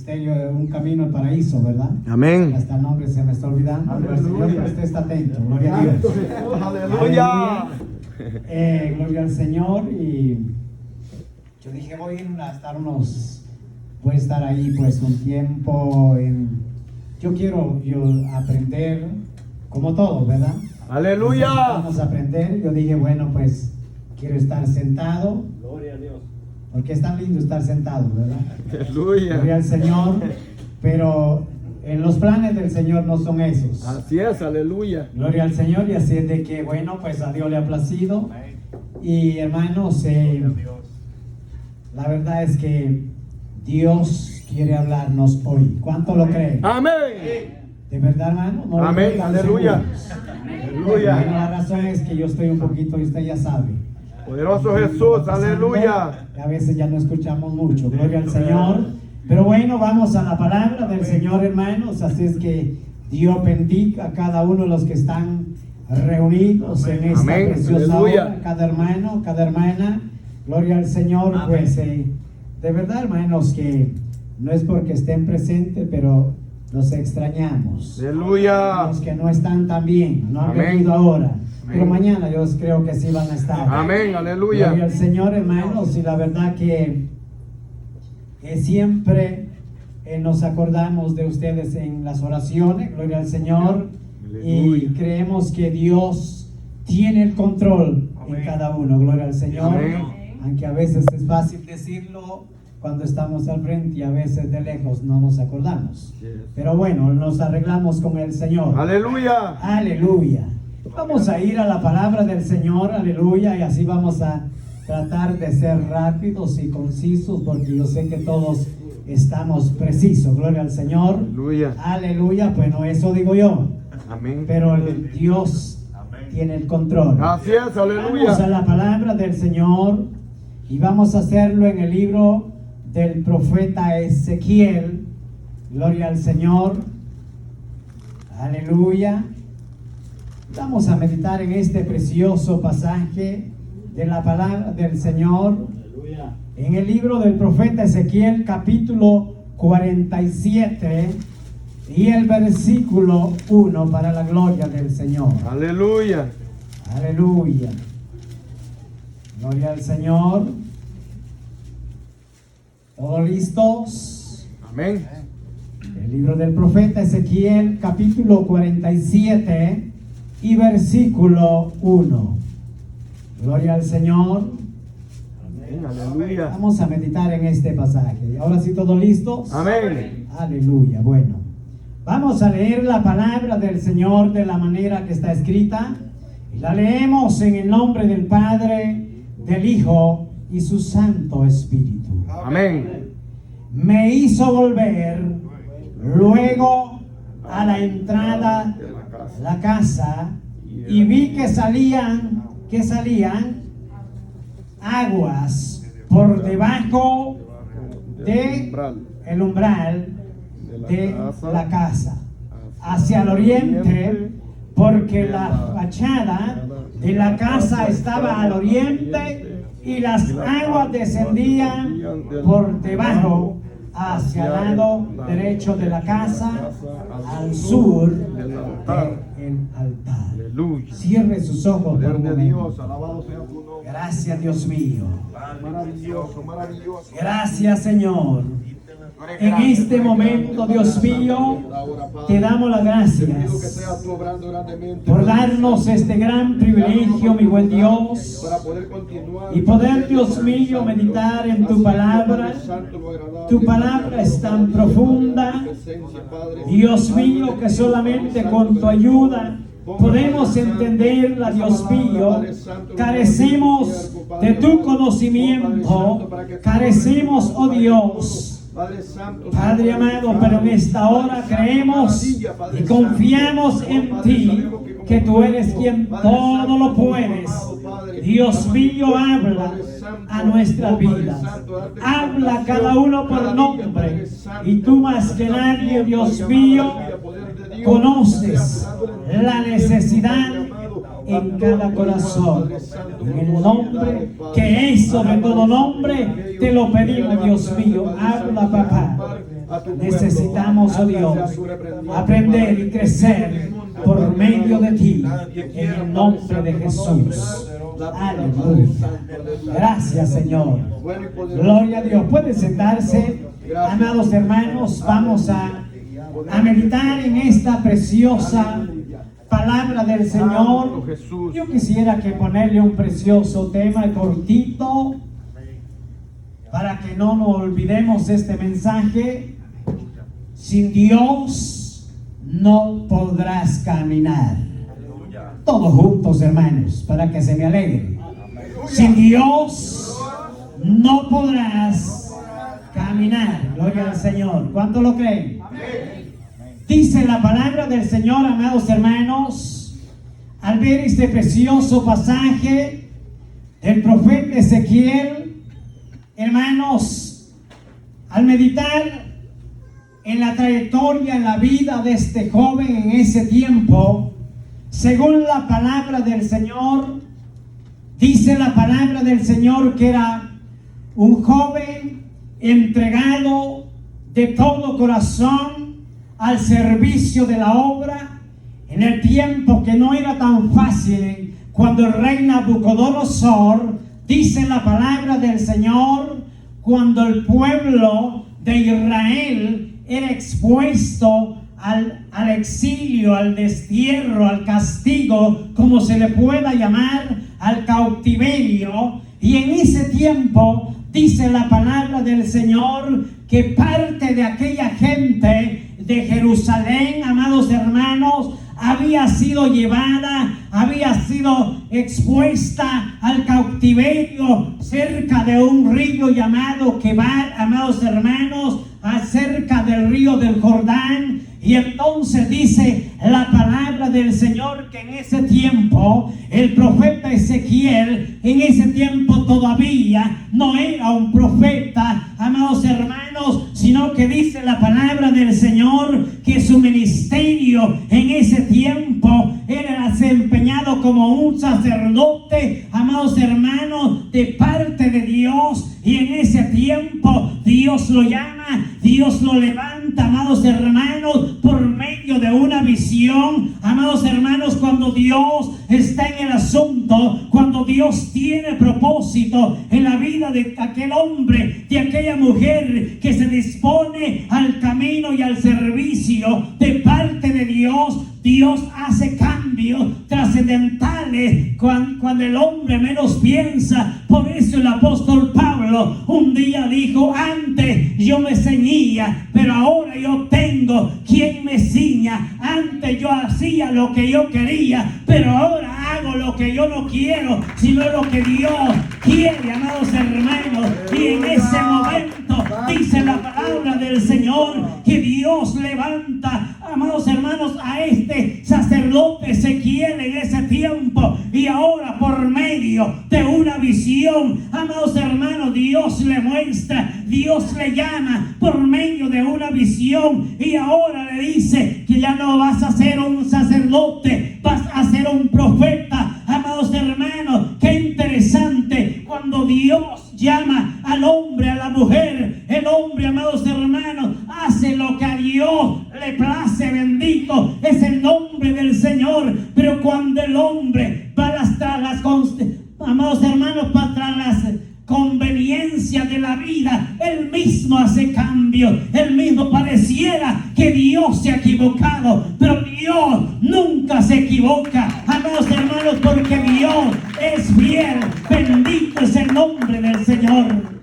ministerio Un Camino al Paraíso, ¿verdad? Amén. Hasta el nombre se me está olvidando, pero el Señor que usted está atento. Gloria a Dios. Aleluya. Gloria al Señor. Y yo dije, voy a estar ahí pues un tiempo. Yo quiero aprender como todo, ¿verdad? Aleluya. Vamos a aprender. Yo dije, bueno, pues quiero estar sentado. Gloria a Dios. Porque es tan lindo estar sentado, ¿verdad? Gloria Aleluya. al Señor. Pero en los planes del Señor no son esos. Así es, aleluya. Gloria al Señor. Y así es de que, bueno, pues a Dios le ha placido. Y hermanos, la verdad es que Dios quiere hablarnos hoy. ¿Cuánto lo creen? Amén. ¿De verdad, hermano? No, Amén, ¿están aleluya. seguros? Aleluya. Bueno, la razón es que yo estoy un poquito, y usted ya sabe. Poderoso Jesús, aleluya. A veces ya no escuchamos mucho. Gloria al Señor. Pero bueno, vamos a la palabra del Señor, hermanos. Así es que Dios bendiga a cada uno de los que están reunidos en esta Amén. preciosa Aleluya. hora. Cada hermano, cada hermana. Gloria al Señor. Pues de verdad, hermanos, que no es porque estén presentes, pero los extrañamos. Aleluya. Los que no están tan bien, no han Amén. venido ahora. Pero Amén. mañana yo creo que sí van a estar. Amén, Gloria aleluya. al Señor, hermanos, y la verdad que siempre nos acordamos de ustedes en las oraciones, gloria al Señor, y Aleluya. creemos que Dios tiene el control en cada uno, gloria al Señor, Amén. aunque a veces es fácil decirlo cuando estamos al frente y a veces de lejos no nos acordamos, pero bueno, nos arreglamos con el Señor. Aleluya. Aleluya. Vamos a ir a la palabra del Señor, aleluya, y así vamos a tratar de ser rápidos y concisos, porque yo sé que todos estamos precisos, gloria al Señor. Aleluya. Aleluya, bueno, eso digo yo, Amén. pero el Dios tiene el control. Así es, Vamos a aleluya. la palabra del Señor y vamos a hacerlo en el libro del profeta Ezequiel, gloria al Señor, aleluya. Vamos a meditar en este precioso pasaje de la palabra del Señor Aleluya. en el libro del profeta Ezequiel, capítulo 47 y el versículo 1, para la gloria del Señor. Aleluya. Aleluya. Gloria al Señor. ¿Todos listos? Amén. El libro del profeta Ezequiel, capítulo 47 y versículo 1. Gloria al Señor. Amén, aleluya. Vamos a meditar en este pasaje. Ahora sí, ¿todos listos? Amén. Aleluya. Bueno, vamos a leer la palabra del Señor de la manera que está escrita. Y la leemos en el nombre del Padre, del Hijo y su Santo Espíritu. Amén. Me hizo volver luego a la entrada de la casa y vi que salían aguas por debajo de el umbral de la casa hacia el oriente, porque la fachada de la casa estaba al oriente y las aguas descendían por debajo hacia el lado derecho de la casa, al sur del altar. Aleluya. Cierre sus ojos por Poder un de momento. Dios, alabado sea tu nombre. Gracias, Dios mío. Maravilloso, maravilloso. Gracias, Señor. Tú eres En grande, este tú eres momento, grande, Dios Padre mío, Santo, ahora, Padre. te damos las Te pido que gracias seas tú obrando grandemente, por Padre darnos Santo, este gran privilegio, mi buen Dios, para poder continuar y poder, Dios mío, meditar en tu palabra. Tu palabra es tan profunda, Dios mío, que solamente con tu ayuda podemos entenderla, Dios mío. Carecemos de tu conocimiento, carecemos, oh Dios, Padre amado, pero en esta hora creemos y confiamos en ti, que tú eres quien todo lo puedes. Dios mío, habla a nuestras vidas, habla a cada uno por nombre, y tú más que nadie, Dios mío, conoces la necesidad en cada corazón. En el nombre que es sobre todo nombre, te lo pedimos, Dios mío. Habla, papá. a tu pueblo. Necesitamos, oh Dios, aprender y crecer por medio de ti, en el nombre de Jesús. Aleluya. Gracias, Señor. Gloria a Dios. Pueden sentarse, amados hermanos. Vamos a meditar en esta preciosa palabra del Señor. Yo quisiera que ponerle un precioso tema cortito para que no nos olvidemos este mensaje. Sin Dios no podrás caminar. Todos juntos, hermanos, para que se me alegre. Sin Dios no podrás caminar. Gloria al Señor. ¿Cuánto lo creen? Dice la palabra del Señor, amados hermanos, al ver este precioso pasaje del profeta Ezequiel, hermanos, al meditar en la trayectoria, en la vida de este joven en ese tiempo, según la palabra del Señor, dice la palabra del Señor que era un joven entregado de todo corazón al servicio de la obra, en el tiempo que no era tan fácil, cuando el rey Nabucodonosor, dice la palabra del Señor, cuando el pueblo de Israel era expuesto al exilio, al destierro, al castigo, como se le pueda llamar, al cautiverio. Y en ese tiempo dice la palabra del Señor que parte de aquella gente de Jerusalén, amados hermanos, había sido llevada, había sido expuesta al cautiverio cerca de un río llamado Quebar, amados hermanos, acerca del río del Jordán. Y entonces dice la palabra del Señor que en ese tiempo el profeta Ezequiel, en ese tiempo todavía no era un profeta, amados hermanos, sino que dice la palabra del Señor que su ministerio en ese tiempo era desempeñado como un sacerdote, amados hermanos, de parte de Dios. Y en ese tiempo Dios lo llama, Dios lo levanta, amados hermanos, por medio de una visión. Amados hermanos, cuando Dios está en el asunto, cuando Dios tiene propósito en la vida de aquel hombre, de aquella mujer que se dispone al camino y al servicio de parte de Dios, Dios hace cambios trascendentales cuando el hombre menos piensa. Por eso el apóstol Pablo un día dijo: antes yo me ceñía, pero ahora yo tengo quien me ciña. Antes yo hacía lo que yo quería, pero ahora hago lo que yo no quiero, sino lo que Dios quiere, amados hermanos. Y en ese momento dice la palabra del Señor que Dios levanta, amados hermanos, a este sacerdote Ezequiel en ese tiempo. Y ahora por medio de una visión, amados hermanos, Dios le muestra, Dios le llama por medio de una visión. Y ahora le dice que ya no vas a ser un sacerdote, vas a ser un profeta. Amados hermanos, qué interesante cuando Dios llama al hombre, a la mujer. El hombre, amados hermanos, hace lo que a Dios le place. Bendito es el nombre del Señor. Pero cuando el hombre va tras las amados hermanos, para tras las conveniencias de la vida, él mismo hace cambios. Él mismo pareciera que Dios se ha equivocado, pero Dios nunca se equivoca, amados hermanos, porque Dios es fiel. Bendito es el nombre del Señor.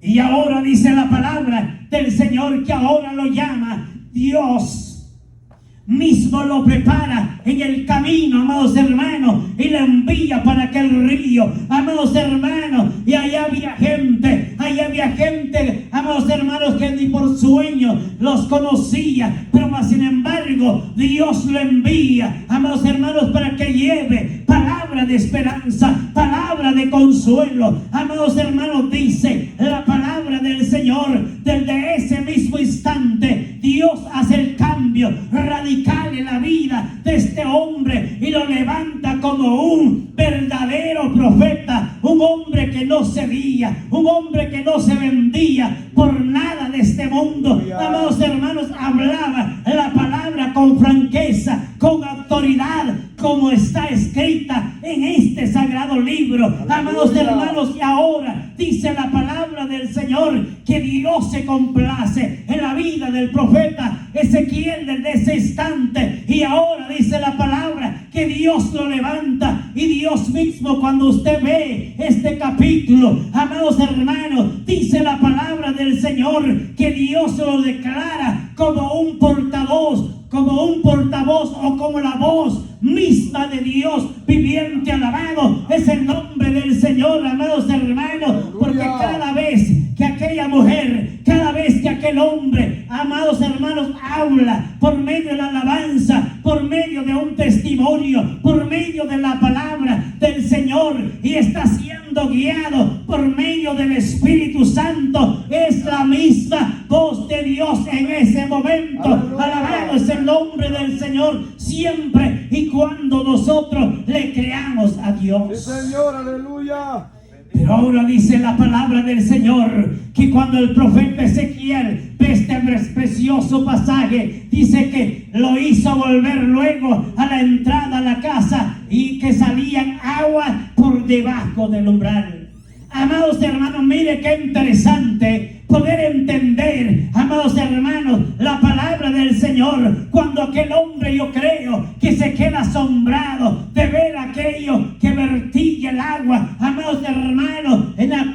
Y ahora dice la palabra del Señor que ahora lo llama, Dios mismo lo prepara en el camino, amados hermanos, y lo envía para aquel río, amados hermanos. Y allá había gente, amados hermanos, que ni por sueño los conocía, pero más sin embargo Dios lo envía, amados hermanos, para que lleve palabra de esperanza, palabra de consuelo. Amados hermanos, dice la palabra del Señor, desde ese mismo instante Dios hace el cambio radical en la vida de este hombre y lo levanta como un verdadero profeta, un hombre que no cedía, un hombre que no se vendía por nada de este mundo, amados hermanos, hablaba la palabra con franqueza, con autoridad, como está escrita en este sagrado libro. Amados hermanos, y ahora dice la palabra del Señor que Dios se complace en la vida del profeta Ezequiel desde ese instante, y ahora dice la palabra que Dios lo levanta, y Dios mismo, cuando usted ve este capítulo, amados hermanos, dice la palabra del Señor que Dios lo declara como un portavoz o como la voz misma de Dios viviente. Alabado es el nombre del Señor, amados hermanos, porque cada vez que aquella mujer, cada vez que aquel hombre, amados hermanos, habla por medio de la alabanza, por medio de un testimonio, por medio de la palabra del Señor, y está siendo guiado por medio del Espíritu Santo, es la misma voz de Dios en ese momento. Alabado es el nombre del Señor, siempre y cuando nosotros le creamos a Dios. Sí, Señor, aleluya. Pero ahora dice la palabra del Señor que cuando el profeta Ezequiel ve este precioso pasaje, dice que lo hizo volver luego a la entrada a la casa y que salían aguas por debajo del umbral. Amados hermanos, mire qué interesante poder entender, amados hermanos, la palabra del Señor, cuando aquel hombre, yo creo que se queda asombrado de ver aquello que vertía el agua, amados hermanos,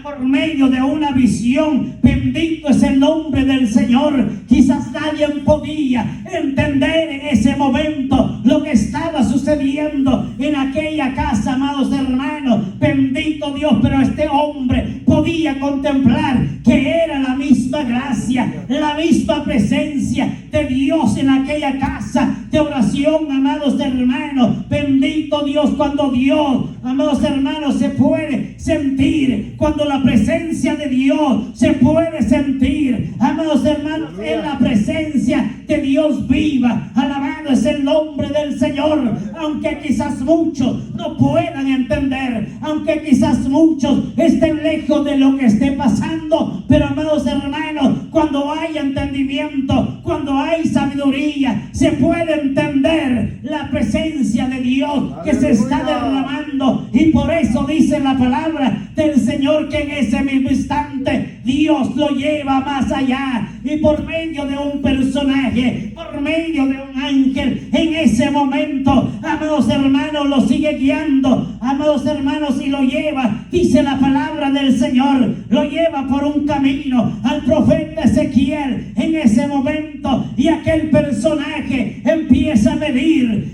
por medio de una visión. Bendito es el nombre del Señor. Quizás nadie podía entender en ese momento lo que estaba sucediendo en aquella casa, amados hermanos. Bendito Dios, pero este hombre podía contemplar que era la misma gracia, la misma presencia de Dios en aquella casa de oración, amados hermanos. Bendito Dios, cuando Dios, amados hermanos, se puede sentir, cuando la presencia de Dios se puede sentir, amados hermanos, en la presencia de Dios viva. Alabado es el nombre del Señor. Aunque quizás muchos no puedan entender, aunque quizás muchos estén lejos de lo que esté pasando, pero amados hermanos, cuando hay entendimiento, cuando hay sabiduría, se puede entender la presencia de Dios que se está derramando. Y por eso dice la palabra del Señor que en ese mismo instante Dios lo lleva más allá, y por medio de un personaje, por medio de un ángel, en ese momento, amados hermanos, lo sigue guiando, amados hermanos, y lo lleva, dice la palabra del Señor, lo lleva por un camino al profeta Ezequiel en ese momento, y aquel personaje empieza a medir,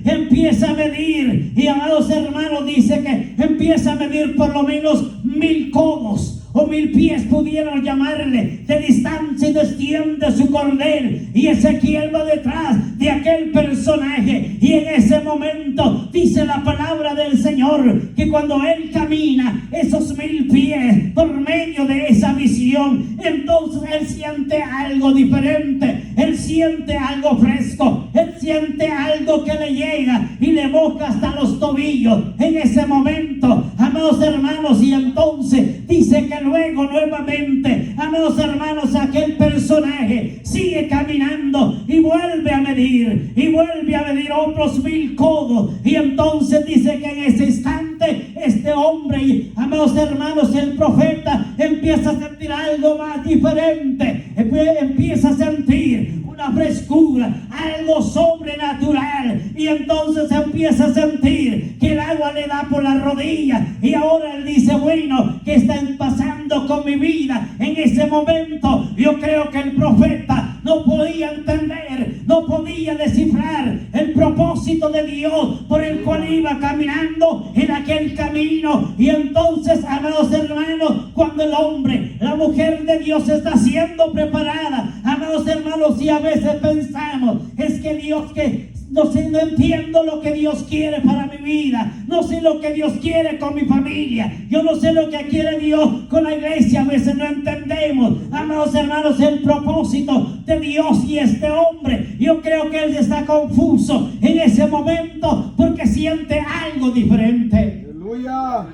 y amados hermanos, dice que empieza a medir por lo menos 1000 codos o 1000 pies, pudieron llamarle, de distancia, y desciende su cordel, y Ezequiel va detrás de aquel personaje. Y en ese momento dice la palabra del Señor que cuando él camina esos 1000 pies por medio de esa visión, entonces él siente algo diferente, él siente algo fresco, él siente algo que le llega y le moja hasta los tobillos en ese momento, amados hermanos. Y entonces dice que luego nuevamente, amados hermanos, aquel personaje sigue caminando y vuelve a medir otros 1000 codos. Y entonces dice que en ese instante este hombre, amados hermanos, el profeta empieza a sentir algo más diferente, empieza a sentir una frescura, algo sobrenatural, y entonces empieza a sentir que el agua le da por la rodilla. Y ahora él dice, bueno, ¿qué está pasando con mi vida? En ese momento yo creo que el profeta no podía entender, no podía descifrar el propósito de Dios por el cual iba caminando en aquel camino. Y entonces, amados hermanos, cuando el hombre, la mujer de Dios está siendo preparada, amados hermanos, y a veces pensamos, es que Dios, que no sé, no entiendo lo que Dios quiere para mi vida, no sé lo que Dios quiere con mi familia, yo no sé lo que quiere Dios con la iglesia. A veces no entendemos, amados hermanos, el propósito de Dios. Y este hombre, yo creo que él está confuso en ese momento porque siente algo diferente. Aleluya.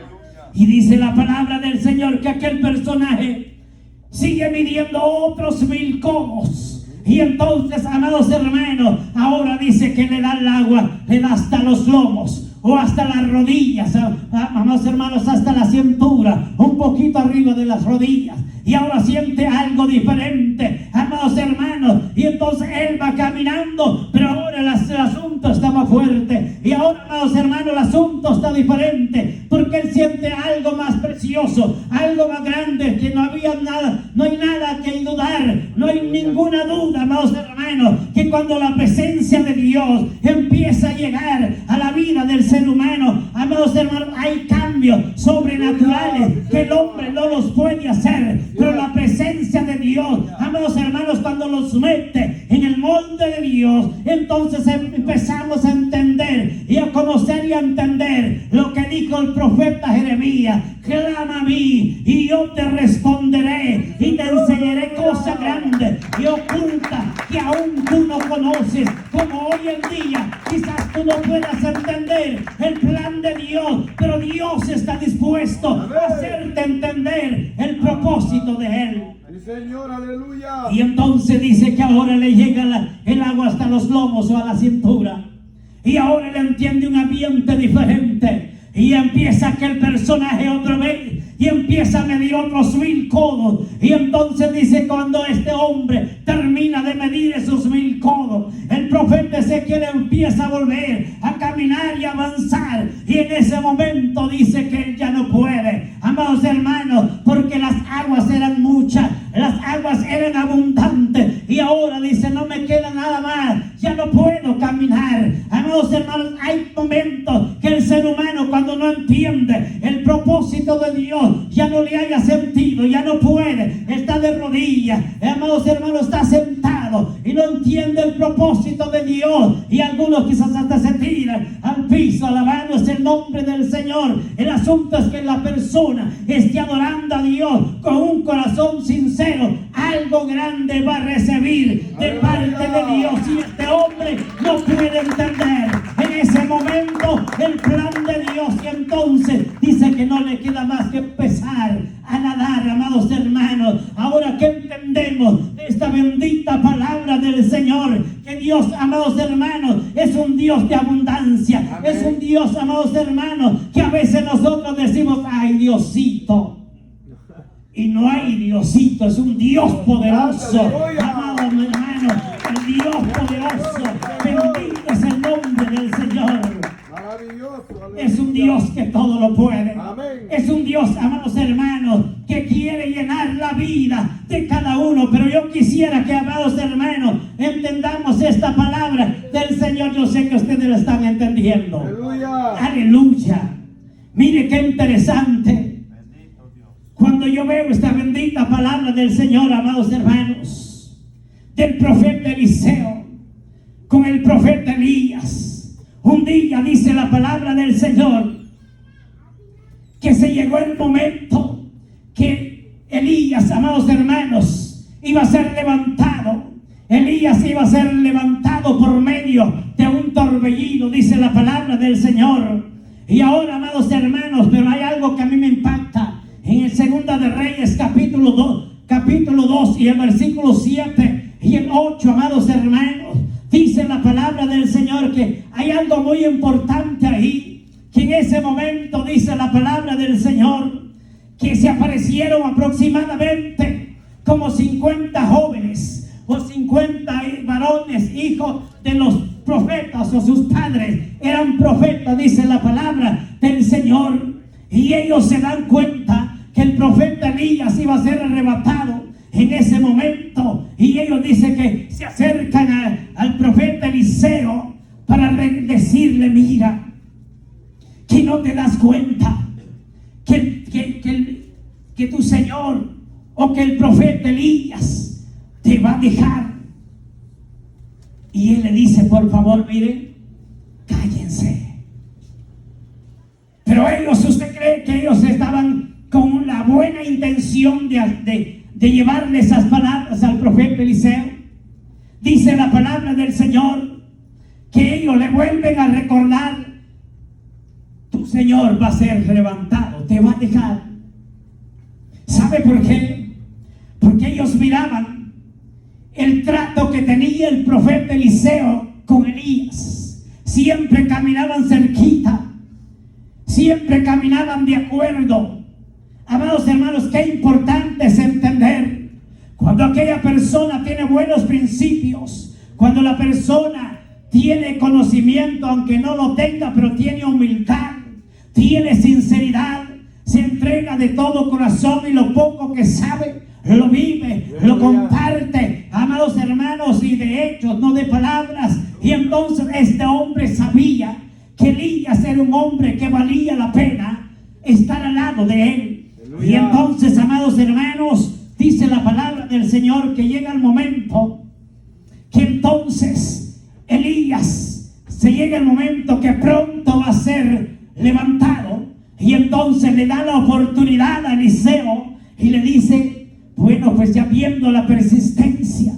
Y dice la palabra del Señor que aquel personaje sigue midiendo otros 1000 codos. Y entonces, amados hermanos, ahora dice que le da el agua, le da hasta los lomos o hasta las rodillas, amados hermanos, hasta la cintura, un poquito arriba de las rodillas. Y ahora siente algo diferente, amados hermanos. Y entonces él va caminando, pero ahora el asunto está más fuerte. Y ahora, amados hermanos, el asunto está diferente, porque él siente algo más precioso, algo más grande, que no había nada, no hay nada que dudar, no hay ninguna duda, amados hermanos, que cuando la presencia de Dios empieza a llegar a la vida del ser humano, amados hermanos, hay cambios sobrenaturales que el hombre no los puede hacer. Pero la presencia de Dios, amados hermanos, cuando los mete en el molde de Dios, entonces empezamos a entender y a conocer y a entender lo que dijo el profeta Jeremías: clama a mí y yo te responderé y te enseñaré cosas grandes y ocultas que aún tú no conoces. Como hoy en día quizás tú no puedas entender el plan de Dios, pero Dios está dispuesto a hacerte entender el propósito de Él. Sí, Señor, aleluya. Y entonces dice que ahora le llega el agua hasta los lomos o a la cintura. Y ahora él entiende un ambiente diferente. Y empieza aquel personaje otra vez. Y empieza a medir otros 1000 codos. Y entonces dice, cuando este hombre termina de medir esos 1000 codos, el profeta Ezequiel empieza a volver a caminar y avanzar. Y en ese momento dice que él ya no puede, amados hermanos, porque las aguas eran muchas, las aguas eran abundantes. Y ahora dice, no me queda nada más, ya no puedo caminar. Amados hermanos, hay momentos que el ser humano, cuando no entiende el propósito de Dios, ya no le haya sentido, ya no puede, está de rodillas, amados hermanos, está sentado y no entiende el propósito de Dios. Y algunos quizás hasta se tiran al piso alabando el nombre del Señor. El asunto es que la persona esté adorando a Dios con un corazón sincero, algo grande va a recibir de parte de Dios. Y este hombre no puede entender en ese momento el plan de Dios, y entonces dice que no le queda más que empezar a nadar, amados hermanos. Ahora que entendemos de esta bendita palabra del Señor, que Dios, amados hermanos, es un Dios de abundancia. Amén. Es un Dios, amados hermanos, que a veces nosotros decimos, ay, Diosito. Y no hay Diosito, es un Dios poderoso, amados hermanos, el Dios poderoso. Bendito es el nombre del Señor. Es un Dios que todo lo puede. Amén. Es un Dios, amados hermanos, que quiere llenar la vida de cada uno. Pero yo quisiera que, amados hermanos, entendamos esta palabra del Señor. Yo sé que ustedes lo están entendiendo. Aleluya. Aleluya. Mire qué interesante. Cuando yo veo esta bendita palabra del Señor, amados hermanos, del profeta Eliseo con el profeta Elías. Un día dice la palabra del Señor que se llegó el momento que Elías, amados hermanos, iba a ser levantado. Elías iba a ser levantado por medio de un torbellino, dice la palabra del Señor. Y ahora, amados hermanos, pero hay algo que a mí me impacta. En el Segunda de Reyes, capítulo 2 y el versículo 7 y el 8, amados hermanos, dice la palabra del Señor que hay algo muy importante ahí, que en ese momento dice la palabra del Señor que se aparecieron aproximadamente como 50 jóvenes o 50 varones, hijos de los profetas o sus padres eran profetas, dice la palabra del Señor. Y ellos se dan cuenta que el profeta Elías iba a ser arrebatado en ese momento. Y ellos dicen que se acercan al profeta Eliseo para decirle, mira, que no te das cuenta que tu Señor o que el profeta Elías te va a dejar. Y él le dice, por favor, miren, cállense. Pero ellos, ¿usted cree que ellos estaban con la buena intención de llevarle esas palabras al profeta Eliseo? Dice la palabra del Señor que ellos le vuelven a recordar, tu Señor va a ser levantado, te va a dejar. ¿Sabe por qué? porque ellos miraban el trato que tenía el profeta Eliseo con Elías. Siempre caminaban cerquita, siempre caminaban de acuerdo. Amados hermanos, qué importante es entender cuando aquella persona tiene buenos principios, cuando la persona tiene conocimiento, aunque no lo tenga, pero tiene humildad, tiene sinceridad, se entrega de todo corazón y lo poco que sabe lo vive, lo comparte, amados hermanos, y de hechos, no de palabras. Y entonces este hombre sabía que Elías era un hombre que valía la pena estar al lado de él. Aleluya. Y entonces, amados hermanos, dice la palabra del Señor que llega el momento que entonces Elías, se llega el momento que pronto va a ser levantado, y entonces le da la oportunidad a Eliseo y le dice: bueno, pues ya viendo la persistencia,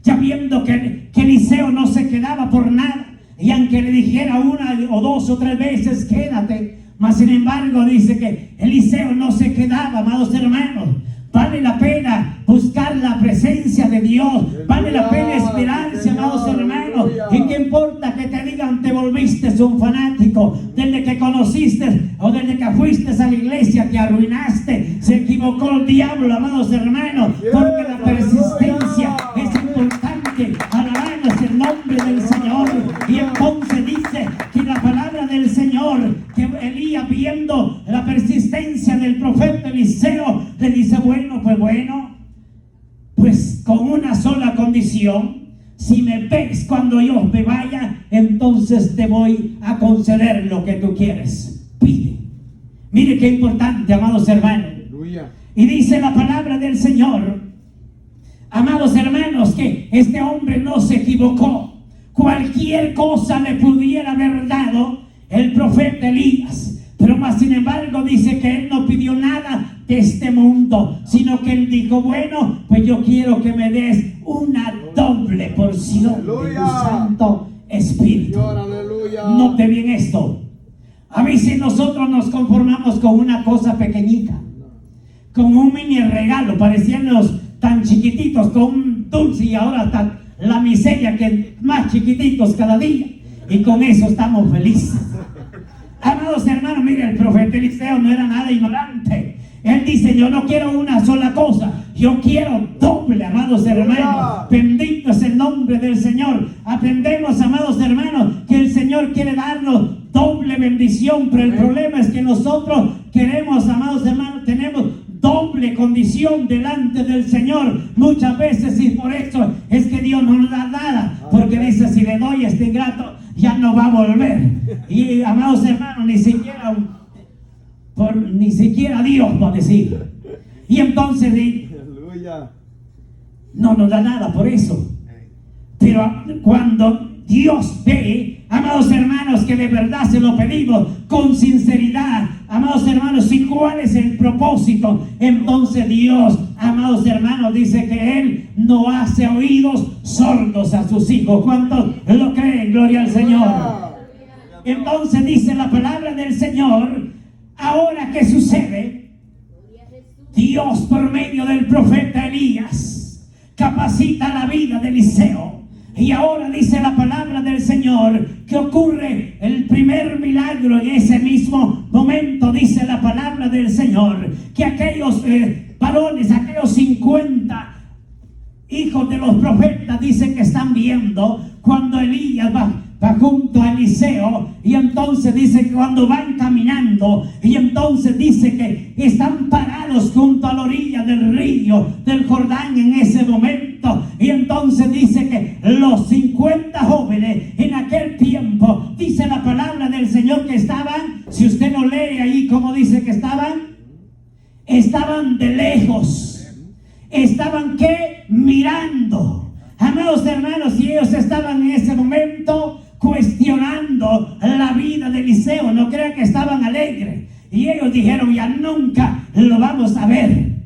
ya viendo que Eliseo no se quedaba por nada, y aunque le dijera una o dos o tres veces quédate, mas sin embargo dice que Eliseo no se quedaba. Amados hermanos, vale la pena buscar la presencia de Dios, vale la pena esperarse, amados hermanos. ¿Y qué importa que te digan te volviste un fanático? Desde que conociste o desde que fuiste a la iglesia te arruinaste. Se equivocó el diablo, amados hermanos, porque la persistencia es importante. Alabamos el nombre del Señor. Y entonces dice que la palabra del Señor, que Elías, viendo la persistencia del profeta Eliseo, le dice: bueno, pues con una sola condición: si me ves cuando yo me vaya, entonces te voy a conceder lo que tú quieres. Pide. Mire qué importante, amados hermanos. Aleluya. Y dice la palabra del Señor, amados hermanos, que este hombre no se equivocó. Cualquier cosa le pudiera haber dado el profeta Elías, pero más sin embargo dice que él no pidió nada de este mundo, sino que él dijo: bueno, pues yo quiero que me des una doble porción. Aleluya. De tu Santo Espíritu. Señor, aleluya. Note bien esto. A veces nosotros nos conformamos con una cosa pequeñita, con un mini regalo, parecían los tan chiquititos, con un dulce, y ahora hasta la miseria, que más chiquititos cada día, y con eso estamos felices. Amados hermanos, mire, el profeta Eliseo no era nada ignorante. Él dice: yo no quiero una sola cosa, yo quiero doble, amados hermanos. Bendito es el nombre del Señor. Aprendemos, amados hermanos, que el Señor quiere darnos doble bendición, pero el problema es que nosotros queremos, amados hermanos, tenemos doble condición delante del Señor muchas veces, y por eso es que Dios no nos da nada, porque dice: si le doy a este ingrato, ya no va a volver. Y amados hermanos, ni siquiera Dios va a decir. Y entonces no nos da nada por eso. Pero cuando Dios ve, amados hermanos, que de verdad se lo pedimos con sinceridad, amados hermanos, ¿y cuál es el propósito? Entonces Dios, amados hermanos, dice que Él no hace oídos sordos a sus hijos. ¿Cuántos lo creen? Gloria al Señor. Entonces dice la palabra del Señor: ahora, ¿qué sucede? Dios, por medio del profeta Elías, capacita la vida de Eliseo. Y ahora dice la palabra del Señor que ocurre el primer milagro en ese mismo momento. Dice la palabra del Señor que aquellos varones, aquellos 50 hijos de los profetas, dicen que están viendo cuando Elías va junto a Eliseo, y entonces dice que cuando van caminando, y entonces dice que están parados junto a la orilla del río del Jordán en ese momento. Y entonces dice que los 50 jóvenes en aquel tiempo, dice la palabra del Señor, que estaban, si usted no lee ahí cómo dice que estaban de lejos. Estaban ¿qué? Mirando. Amados hermanos, y ellos estaban en ese momento cuestionando la vida de Eliseo. No crean que estaban alegres. Y ellos dijeron: ya nunca lo vamos a ver.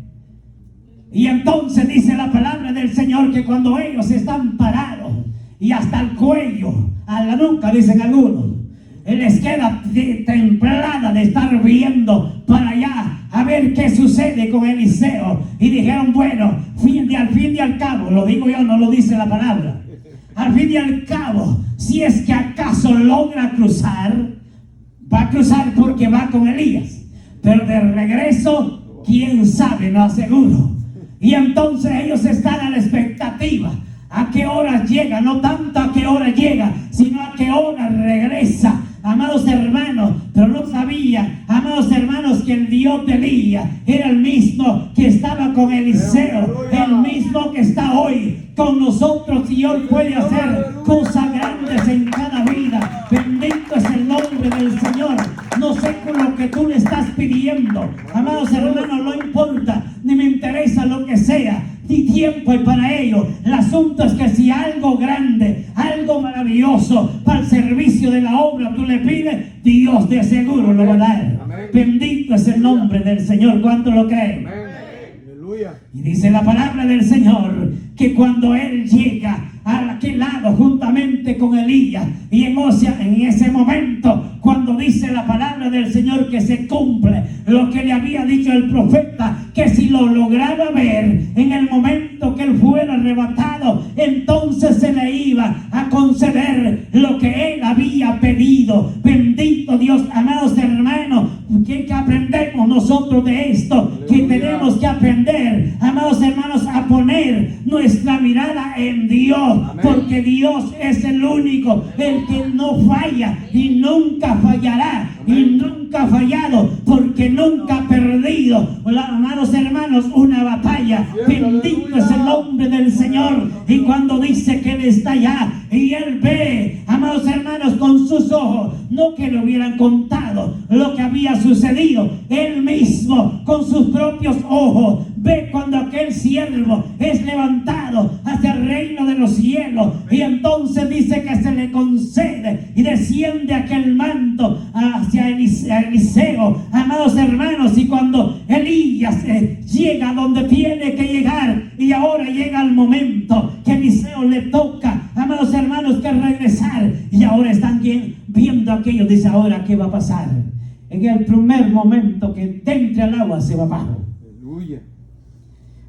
Y entonces dice la palabra del Señor que cuando ellos están parados y hasta el cuello, a la nuca, dicen algunos, les queda templada de estar viendo para allá a ver qué sucede con Eliseo. Y dijeron, bueno, al fin y al cabo, lo digo yo, no lo dice la palabra. Al fin y al cabo, si es que acaso logra cruzar, va a cruzar porque va con Elías. Pero de regreso, quién sabe, no aseguro. Y entonces ellos están a la expectativa. ¿A qué hora llega? No tanto a qué hora llega, sino a qué hora regresa. Amados hermanos, pero no sabía, amados hermanos, que el Dios de Elías era el mismo que estaba con Eliseo, el mismo que está hoy con nosotros, y hoy puede hacer cosas grandes en cada vida. Bendito es el nombre del Señor. No sé con lo que tú le estás pidiendo, amados hermanos, no importa, ni me interesa lo que sea. Di tiempo y para ello. El asunto es que si algo grande, algo maravilloso para el servicio de la obra tú le pides, Dios de seguro lo va a dar. Amén. Bendito es el nombre del Señor. ¿Cuánto lo creen? Aleluya. Y dice la palabra del Señor que cuando Él llega a aquel lado juntamente con Elías, y en ese momento, cuando dice la palabra del Señor que se cumple lo que le había dicho el profeta, que si lo lograba ver en el momento que él fuera arrebatado, entonces se le iba a conceder lo que él había pedido. Bendito Dios, amados hermanos, que aprendemos nosotros de esto, que tenemos que aprender, amados hermanos, a poner nuestra mirada en Dios. Amén. Porque Dios es el único, el que no falla y nunca fallará. Amén. Y nunca ha fallado, porque nunca ha perdido, amados hermanos, una batalla. Bendito es el nombre del Señor. Y cuando dice que Él está allá y Él ve, amados hermanos, con sus ojos, no que le hubieran contado lo que había sucedido, Él mismo con sus propios ojos ve cuando aquel siervo es levantado hacia el reino de los cielos, y entonces dice que se le concede y desciende aquel manto hacia Eliseo, amados hermanos. Y cuando Elías llega donde tiene que llegar, y ahora llega el momento que Eliseo le toca, amados hermanos, que regresar, y ahora están viendo aquello. Dice, ahora ¿qué va a pasar? En el primer momento que entre al agua se va abajo. Aleluya.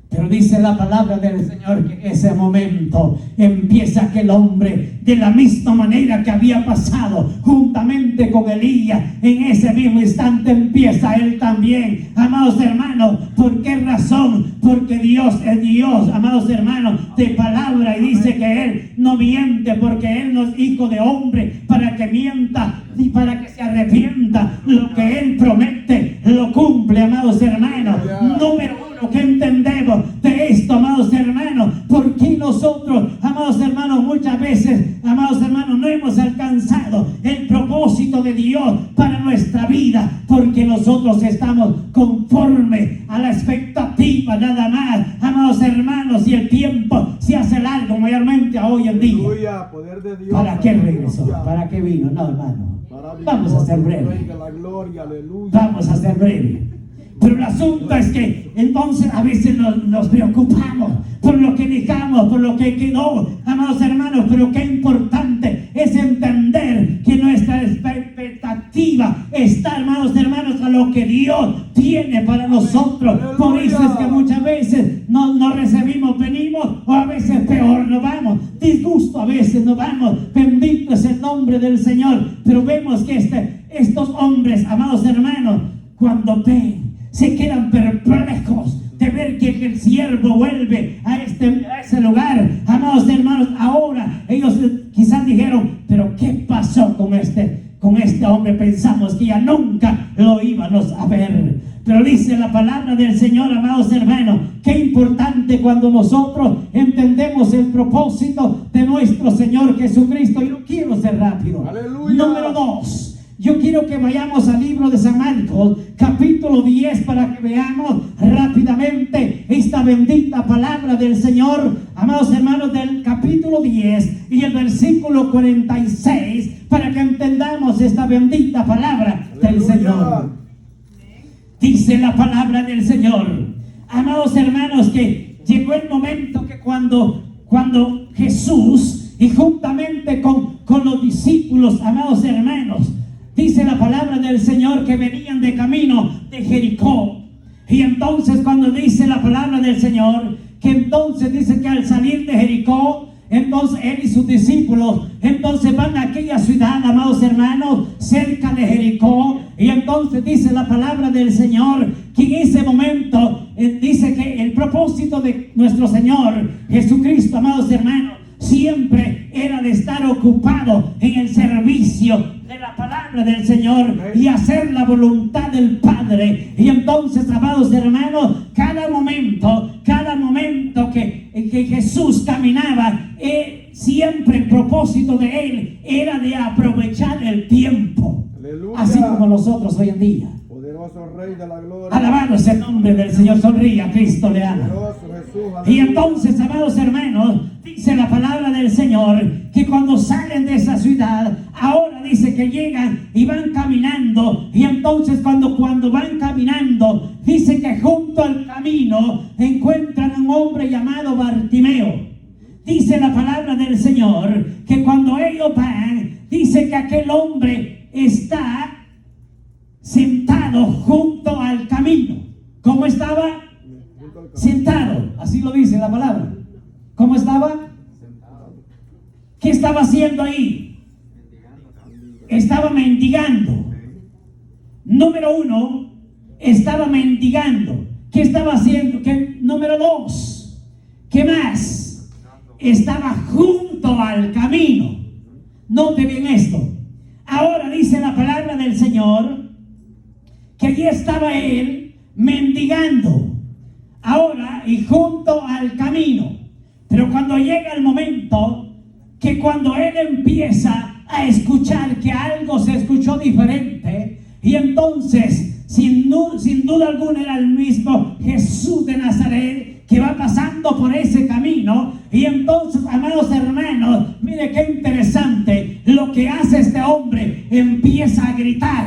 Pero dice la palabra del Señor que en ese momento empieza aquel hombre, de la misma manera que había pasado juntamente con Elías, en ese mismo instante empieza él también, amados hermanos. ¿Por qué razón? Porque Dios es Dios, amados hermanos, de palabra, y dice que Él no miente, porque Él no es hijo de hombre para que mienta y para que se arrepienta. Lo que Él promete lo cumple, amados hermanos. Número uno, que entendemos de esto, amados hermanos, porque nosotros, amados hermanos, muchas veces, amados hermanos, no hemos alcanzado el propósito de Dios para nuestra vida, porque nosotros estamos conforme a la expectativa nada más, amados hermanos, y el tiempo se hace largo mayormente a hoy en día. Aleluya, poder de Dios. ¿Para qué regresó? ¿Para qué vino? No, hermano, vamos a ser breve. Vamos a ser breve. Pero el asunto es que entonces a veces nos preocupamos por lo que dejamos, por lo que quedó, amados hermanos. Pero qué importante es entender que nuestra expectativa está, amados hermanos, a lo que Dios tiene para nosotros. Por eso es que muchas veces no recibimos, venimos, o a veces peor nos vamos, disgusto a veces nos vamos. Bendito es el nombre del Señor. Pero vemos que estos hombres, amados hermanos, cuando ven, se quedan perplejos de ver que el siervo vuelve a ese lugar, amados hermanos. Ahora ellos quizás dijeron, pero ¿qué pasó con este hombre? Pensamos que ya nunca lo íbamos a ver. Pero dice la palabra del Señor, amados hermanos, qué importante cuando nosotros entendemos el propósito de nuestro Señor Jesucristo. Yo quiero ser rápido. Aleluya. Número 2. Yo quiero que vayamos al libro de San Marcos, capítulo 10, para que veamos rápidamente esta bendita palabra del Señor, amados hermanos, del capítulo 10 y el versículo 46, para que entendamos esta bendita palabra del Señor. Dice la palabra del Señor, amados hermanos, que llegó el momento que cuando Jesús, y juntamente con los discípulos, amados hermanos, dice la palabra del Señor que venían de camino de Jericó. Y entonces cuando dice la palabra del Señor, que entonces dice que al salir de Jericó, entonces él y sus discípulos, entonces van a aquella ciudad, amados hermanos, cerca de Jericó. Y entonces dice la palabra del Señor que en ese momento dice que el propósito de nuestro Señor Jesucristo, amados hermanos, siempre era de estar ocupado en el servicio de la palabra del Señor y hacer la voluntad del Padre. Y entonces, amados hermanos, cada momento que Jesús caminaba, siempre el propósito de él era de aprovechar el tiempo. Aleluya. Así como nosotros hoy en día. Poderoso Rey de la gloria. Alabado es el nombre del Señor. Sonríe, a Cristo le ama. Poderoso Jesús. Y Aleluya. entonces, amados hermanos, dice la palabra del Señor que cuando salen de esa ciudad, ahora dice que llegan y van caminando. Y entonces cuando van caminando, dice que junto al camino encuentran a un hombre llamado Bartimeo. Dice la palabra del Señor que cuando ellos van, dice que aquel hombre está sentado junto al camino. ¿Cómo estaba? Sentado, así lo dice la palabra. ¿Cómo estaba? ¿Qué estaba haciendo ahí? Estaba mendigando. Número uno, estaba mendigando. ¿Qué estaba haciendo? Número dos, ¿qué más? Estaba junto al camino. Note bien esto. Ahora dice la palabra del Señor que allí estaba él mendigando. Ahora y junto al camino. Pero cuando llega el momento que cuando él empieza a escuchar que algo se escuchó diferente, y entonces sin duda alguna era el mismo Jesús de Nazaret que va pasando por ese camino. Y entonces, amados hermanos, mire qué interesante lo que hace este hombre. Empieza a gritar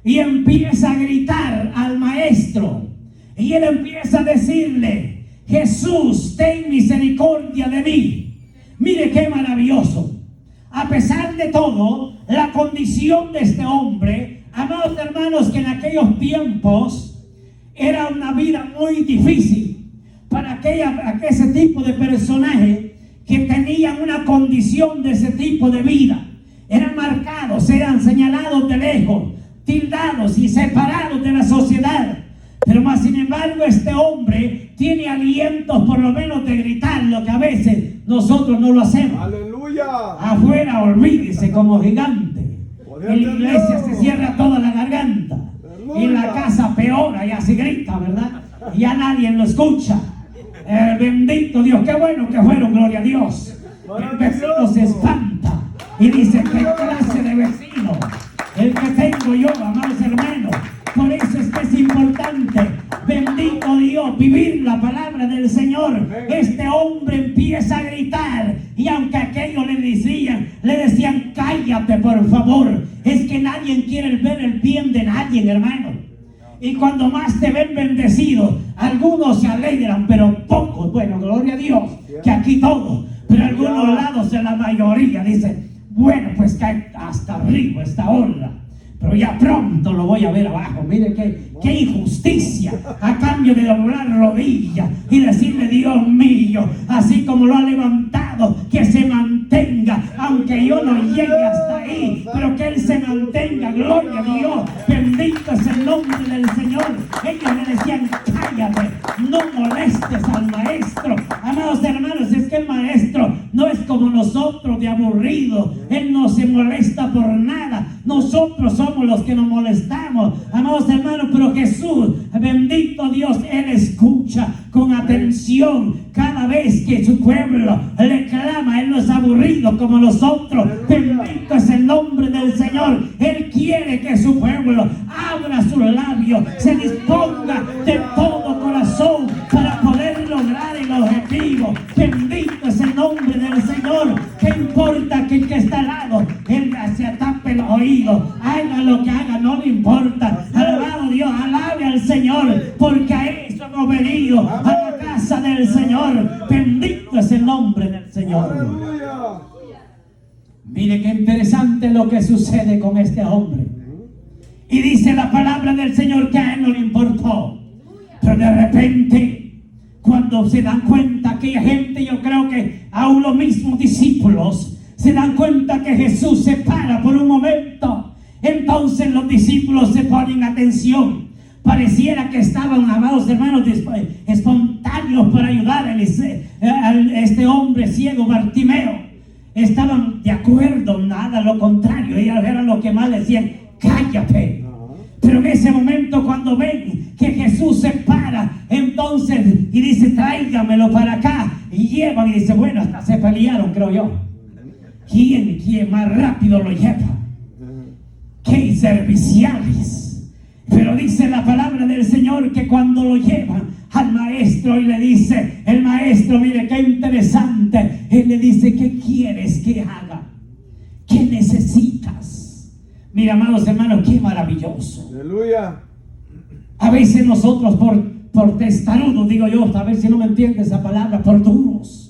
y empieza a gritar al maestro, y él empieza a decirle: Jesús, ten misericordia de mí. Mire qué maravilloso. A pesar de todo, la condición de este hombre, amados hermanos, que en aquellos tiempos era una vida muy difícil para ese tipo de personaje que tenían una condición de ese tipo de vida. Eran marcados, eran señalados de lejos, tildados y separados de la sociedad. Pero más sin embargo, este hombre tiene alientos por lo menos de gritar, lo que a veces nosotros no lo hacemos. Aleluya. Afuera, olvídese como gigante. En la iglesia se cierra toda la garganta. Y en la casa peor, allá se grita, ¿verdad? Y ya nadie lo escucha. Bendito Dios, qué bueno que fueron, gloria a Dios. El vecino se espanta y dice: ¿qué clase de vecino el que tengo yo, amados hermanos? Por eso es que es importante, bendito Dios, vivir la palabra del Señor. Este hombre empieza a gritar, y aunque aquellos le decían: cállate por favor, es que nadie quiere ver el bien de nadie, hermano. Y cuando más te ven bendecido, algunos se alegran, pero pocos. Bueno, gloria a Dios, que aquí todos, pero algunos lados de la mayoría dicen: bueno, pues cae hasta arriba esta honra, pero ya pronto lo voy a ver abajo. Mire qué injusticia, a cambio de doblar rodillas y decirle: Dios mío, así como lo ha levantado, que se mantenga, aunque yo no llegue hasta ahí, pero que Él se mantenga, gloria a Dios, bendito es el nombre del Señor. Ellos le decían: cállate, no molestes al maestro. Amados hermanos, es que el maestro no es como nosotros de aburrido. Él no se molesta por nada. Nosotros somos los que nos molestamos, amados hermanos. Pero Jesús, bendito Dios, Él escucha con atención cada vez que su pueblo le clama. Él no es aburrido como nosotros. Bendito es el nombre del Señor. Él quiere que su pueblo abra sus labios, se disponga de todo corazón para poder lograr el objetivo. Bendito es el nombre del Señor. ¿Qué importa que el que está al lado él se tape los oídos? Haga lo que haga, no le importa. Alabado Dios, alabe al Señor, porque a eso hemos venido, a la casa del Señor. Bendito es el nombre del Señor. Aleluya. Mire qué interesante lo que sucede con este hombre. Y dice la palabra del Señor que a él no le importó. Pero de repente, cuando se dan cuenta aquella gente, yo creo que aún los mismos discípulos se dan cuenta que Jesús se para por un momento. Entonces los discípulos se ponen atención. Pareciera que estaban, amados hermanos, espontáneos para ayudar a este hombre ciego Bartimeo. Estaban de acuerdo, nada, lo contrario. Ellos eran los que más le decían, cállate. Pero en ese momento, cuando ven que Jesús se para, entonces, y dice, tráigamelo para acá, y llevan, y dice, bueno, hasta se pelearon, creo yo. ¿Quién más rápido lo lleva? ¡Qué serviciales! Pero dice la palabra del Señor que cuando lo llevan al maestro y le dice, el maestro, mire qué interesante, él le dice, ¿qué quieres que haga? ¿Qué necesitas? Mira, amados hermanos, qué maravilloso. Aleluya. A veces nosotros por testarudos, digo yo, a ver si no me entiende esa palabra, por duros.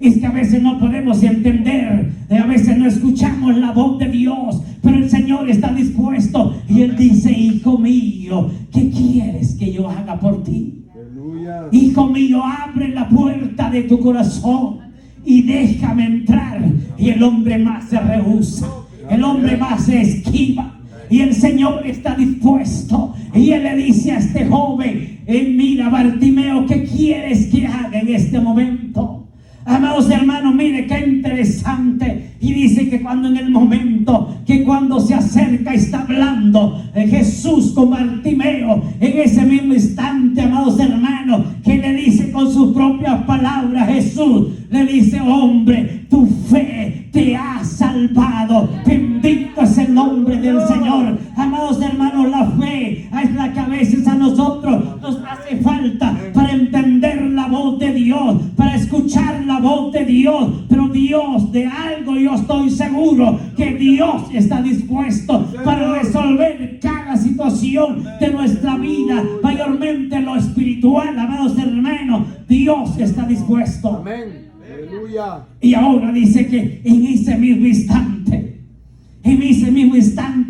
Es que a veces no podemos entender, a veces no escuchamos la voz de Dios, pero el Señor está dispuesto y Él dice, hijo mío, ¿qué quieres que yo haga por ti? Aleluya. Hijo mío, abre la puerta de tu corazón y déjame entrar. Y el hombre más se rehúsa, el hombre más se esquiva. Y el Señor está dispuesto. Y Él le dice a este joven, mira Bartimeo, ¿qué quieres que haga en este momento? Amados hermanos, mire qué interesante. Y dice que cuando en el momento, que cuando se acerca, está hablando Jesús con Bartimeo, en ese mismo instante, amados hermanos, que le dice con sus propias palabras, Jesús le dice, hombre, tu fe te ha salvado. Bendito es el nombre del Señor. Amados hermanos, la fe es la que a veces a nosotros nos hace falta para entender la voz de Dios, para escuchar la voz de Dios. Pero Dios, de algo yo estoy seguro, que Dios está dispuesto para resolver cada situación de nuestra vida, mayormente lo espiritual. Amados hermanos, Dios está dispuesto. Amén. Aleluya. Y ahora dice que en ese mismo instante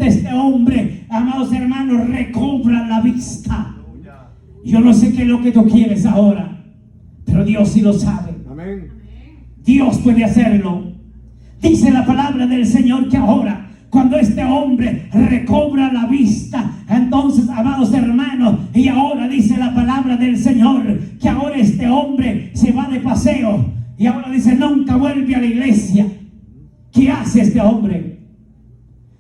este hombre, amados hermanos, recobra la vista. Yo no sé qué es lo que tú quieres ahora, pero Dios sí lo sabe. Amén. Dios puede hacerlo. Dice la palabra del Señor que ahora, cuando este hombre recobra la vista, entonces, amados hermanos, y ahora dice la palabra del Señor que ahora este hombre se va de paseo. Y ahora dice, nunca vuelve a la iglesia. ¿Qué hace este hombre?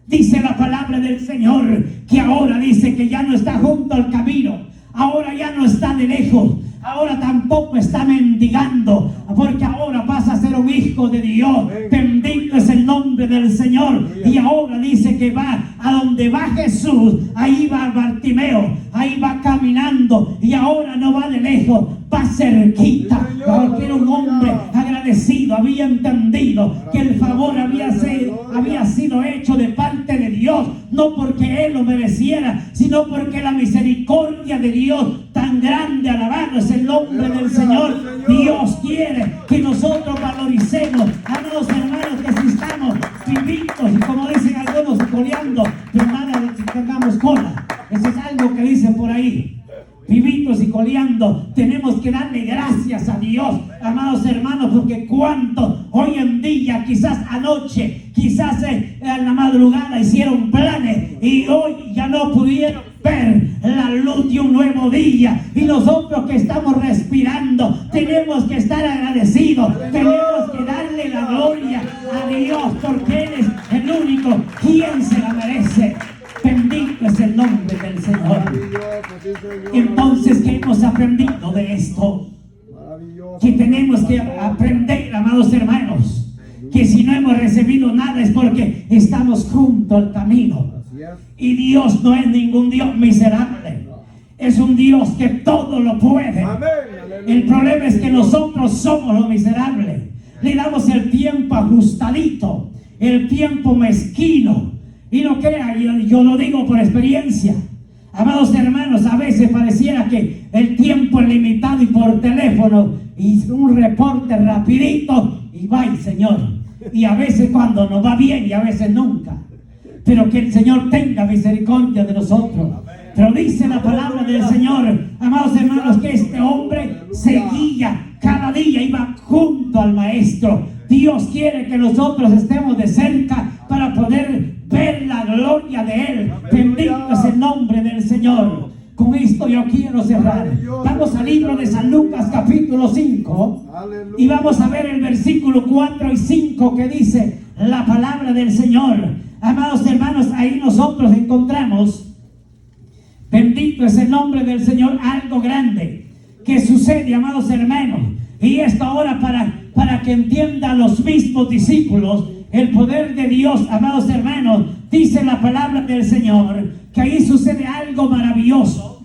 Dice la palabra del Señor que ahora dice que ya no está junto al camino. Ahora ya no está de lejos. Ahora tampoco está mendigando, porque ahora pasa a ser un hijo de Dios. Bendito es el nombre del Señor. Y ahora dice que va a donde va Jesús, ahí va Bartimeo, ahí va caminando. Y ahora no va de lejos, va cerquita, porque era un hombre agradecido, había entendido que el favor había sido hecho de parte de Dios, no porque él lo mereciera, sino porque la misericordia de Dios tan grande, alabado es el nombre del Señor. Dios quiere que nosotros valoricemos, amados hermanos, que si estamos vivitos y como dicen algunos coleando, pero nada, si tengamos cola. Eso es algo que dicen por ahí. Vivitos y coleando, tenemos que darle gracias a Dios, amados hermanos, porque cuánto hoy en día, quizás anoche, quizás en la madrugada hicieron planes y hoy ya no pudieron ver la luz de un nuevo día. Y nosotros que estamos respirando tenemos que estar agradecidos, tenemos que darle la gloria a Dios, porque Él es el único quien se la merece. Bendito es el nombre del Señor. Entonces, ¿qué hemos aprendido de esto? Que tenemos que aprender, amados hermanos, que si no hemos recibido nada es porque estamos junto al camino. Y Dios no es ningún Dios miserable. Es un Dios que todo lo puede. El problema es que nosotros somos los miserables. Le damos el tiempo ajustadito, el tiempo mezquino. Y no crea, yo lo digo por experiencia. Amados hermanos, a veces pareciera que el tiempo es limitado y por teléfono y un reporte rapidito y bye, Señor. Y a veces cuando nos va bien y a veces nunca. pero que el Señor tenga misericordia de nosotros. Pero dice la palabra del Señor, amados hermanos, que este hombre seguía, cada día iba junto al Maestro. Dios quiere que nosotros estemos de cerca para poder ver la gloria de Él. Bendito es el nombre del Señor. Con esto yo quiero cerrar. Vamos al libro de San Lucas capítulo 5 y vamos a ver el versículo 4 y 5 que dice la palabra del Señor. Amados hermanos, ahí nosotros encontramos, bendito es el nombre del Señor, algo grande que sucede, amados hermanos. Y esto ahora para que entiendan los mismos discípulos el poder de Dios, amados hermanos. Dice la palabra del Señor que ahí sucede algo maravilloso.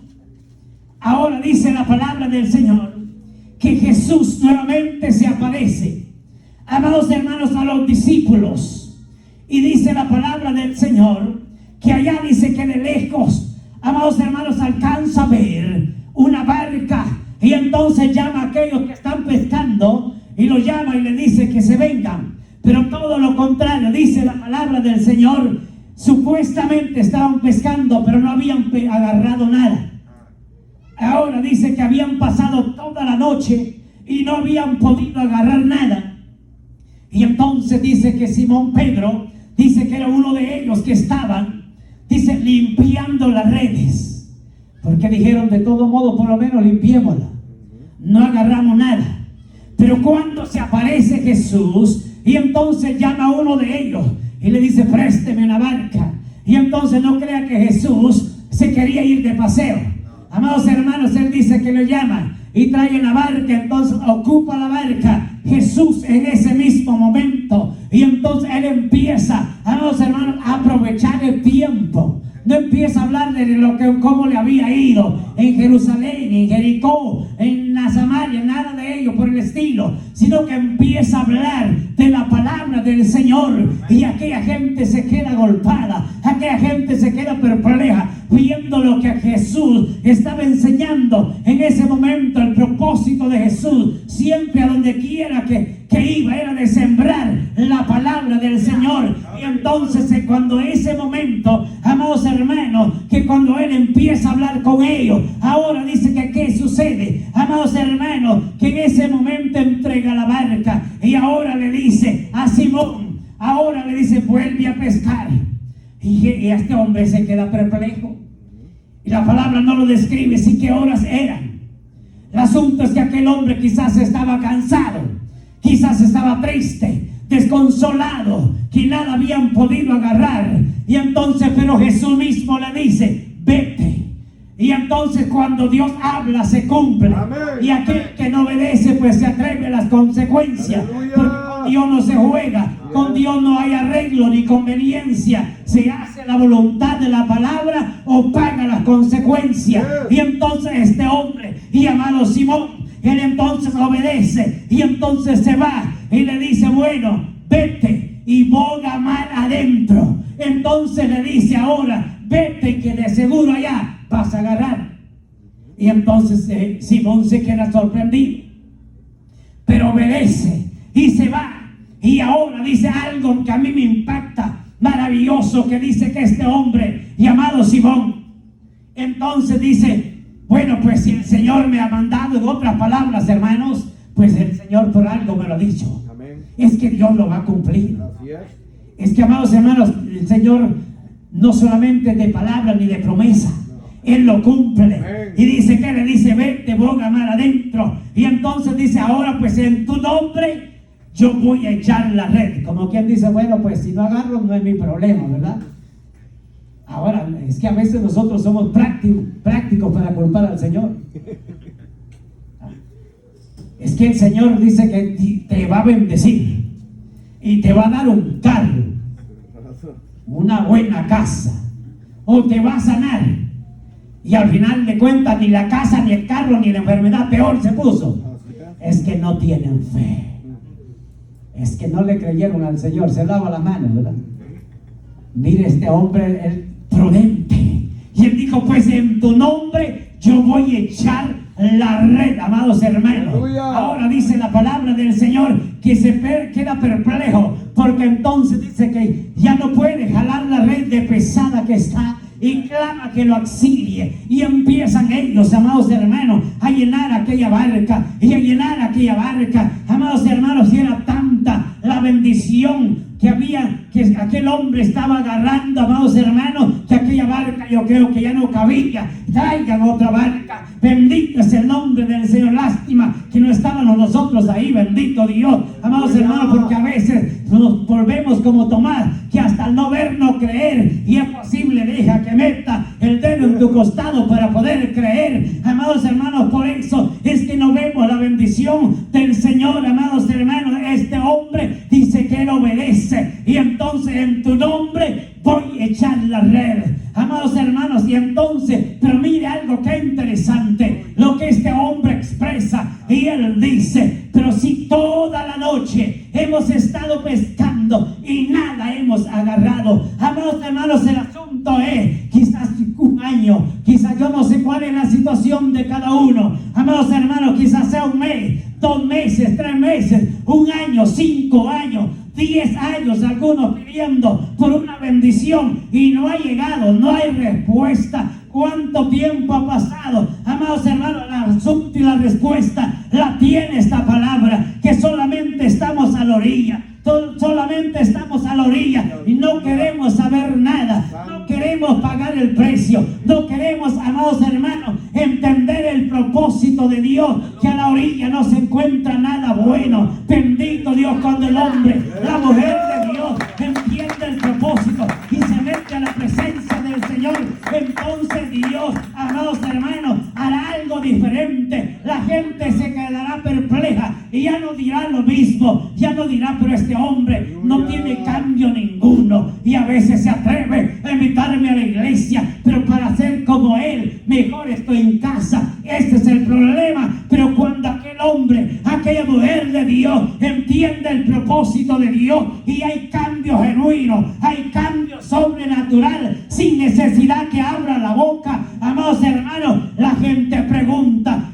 Ahora dice la palabra del Señor que Jesús nuevamente se aparece, amados hermanos, a los discípulos. Y dice la palabra del Señor que allá dice que de lejos, amados hermanos, alcanza a ver una barca. Y entonces llama a aquellos que están pescando y los llama y le dice que se vengan. Pero todo lo contrario, dice la palabra del Señor, supuestamente estaban pescando, pero no habían agarrado nada. Ahora dice que habían pasado toda la noche y no habían podido agarrar nada. Y entonces dice que Simón Pedro, dice que era uno de ellos que estaban, dice, limpiando las redes. Porque dijeron, de todo modo, por lo menos limpiémosla. No agarramos nada. Pero cuando se aparece Jesús, y entonces llama a uno de ellos y le dice, présteme una barca. Y entonces no crea que Jesús se quería ir de paseo. Amados hermanos, él dice que lo llama y trae la barca, entonces ocupa la barca Jesús en ese mismo momento. Y entonces él empieza, amados hermanos, a aprovechar el tiempo. No empieza a hablar de lo que, cómo le había ido en Jerusalén, en Jericó, en la Samaria, nada de ello por el estilo, sino que empieza a hablar de la palabra del Señor. Y aquella gente se queda golpeada, aquella gente se queda perpleja, viendo lo que Jesús estaba enseñando en ese momento. El propósito de Jesús, siempre a donde quiera que iba, era de sembrar la palabra del Señor. Y entonces cuando ese momento, amados hermanos, que cuando él empieza a hablar con ellos, ahora dice que ¿qué sucede? Amados hermanos, que en ese momento entrega la barca y ahora le dice a Simón, ahora le dice, vuelve a pescar. Y este hombre se queda perplejo. Y la palabra no lo describe, sí qué horas eran. El asunto es que aquel hombre quizás estaba cansado, quizás estaba triste, desconsolado, que nada habían podido agarrar. Y entonces, pero Jesús mismo le dice, vete. Y entonces cuando Dios habla se cumple. Amén. Y aquel que no obedece pues se atreve a las consecuencias. Aleluya. Porque con Dios no se juega, con Dios no hay arreglo ni conveniencia. Se hace la voluntad de la palabra o paga las consecuencias. Y entonces este hombre, llamado Simón, él entonces obedece y entonces se va y le dice, bueno, vete y boga mar adentro. Entonces le dice ahora, vete que de seguro allá vas a agarrar. Y entonces Simón se queda sorprendido, pero obedece y se va. Y ahora dice algo que a mí me impacta, maravilloso, que dice que este hombre llamado Simón, entonces dice, bueno, pues si el Señor me ha mandado, en otras palabras, hermanos, pues el Señor por algo me lo ha dicho. Amén. Es que Dios lo va a cumplir. Así es. Es que, amados hermanos, el Señor no solamente de palabra ni de promesa, Él lo cumple. Amén. Y dice que le dice, vete, boga mar adentro. Y entonces dice, ahora pues en tu nombre yo voy a echar la red. Como quien dice, bueno, pues si no agarro no es mi problema, ¿verdad? Ahora, es que a veces nosotros somos prácticos para culpar al Señor. Es que el Señor dice que te va a bendecir y te va a dar un carro, una buena casa, o te va a sanar. Y al final de cuentas ni la casa, ni el carro, ni la enfermedad, peor se puso. Es que no tienen fe. Es que no le creyeron al Señor. Se lava la mano, ¿verdad? Mire este hombre, el prudente. Y él dijo, pues en tu nombre yo voy a echar la red, amados hermanos. Aleluya. Ahora dice la palabra del Señor que se queda perplejo, porque entonces dice que ya no puede jalar la red de pesada que está, y clama que lo auxilie, y empiezan ellos, amados hermanos, a llenar aquella barca, y a llenar aquella barca, amados hermanos, y era tanta la bendición que había, que aquel hombre estaba agarrando, amados hermanos, que aquella barca yo creo que ya no cabía. Traigan otra barca. Bendito es el nombre del Señor. Lástima que no estábamos nosotros ahí, bendito Dios, amados hermanos, porque a veces nos volvemos como Tomás, que hasta al no ver no creer, y es posible, deja que meta el dedo en tu costado para poder creer, amados hermanos. Por eso es que no vemos la bendición del Señor, amados hermanos. Este hombre dice que él obedece, y entonces en tu nombre voy a echar la red, amados hermanos. Y entonces, pero mire algo que interesante, lo que este hombre expresa, y él dice: pero si toda la noche hemos estado pescando y nada hemos agarrado, amados hermanos, el asunto es quizás un año, quizás yo no sé cuál es la situación de cada uno, amados hermanos, quizás sea un mes, 2 meses, 3 meses, un año, 5 años, 10 años, algunos pidiendo por una bendición y no ha llegado, no hay respuesta. ¿Cuánto tiempo ha pasado? Amados hermanos, la respuesta la tiene esta palabra, que solamente estamos a la orilla. Solamente estamos a la orilla y no queremos saber nada, no queremos pagar el precio, no queremos, amados hermanos, entender el propósito de Dios, que a la orilla no se encuentra nada bueno. Bendito Dios, cuando el hombre, la mujer de Dios entiende el propósito y se mete a la presencia del Señor, entonces Dios, amados hermanos, hará algo diferente. La gente se quedará perpleja y ya no dirá lo mismo, ya no dirá: pero este hombre no tiene cambio ninguno, y a veces se atreve a invitarme a la iglesia, pero para ser como él, mejor estoy en casa. Este es el problema. Pero cuando aquel hombre, aquella mujer de Dios entiende el propósito de Dios, y hay cambio genuino, hay cambio sobrenatural, sin necesidad que abra la boca, amados hermanos, la gente pregunta,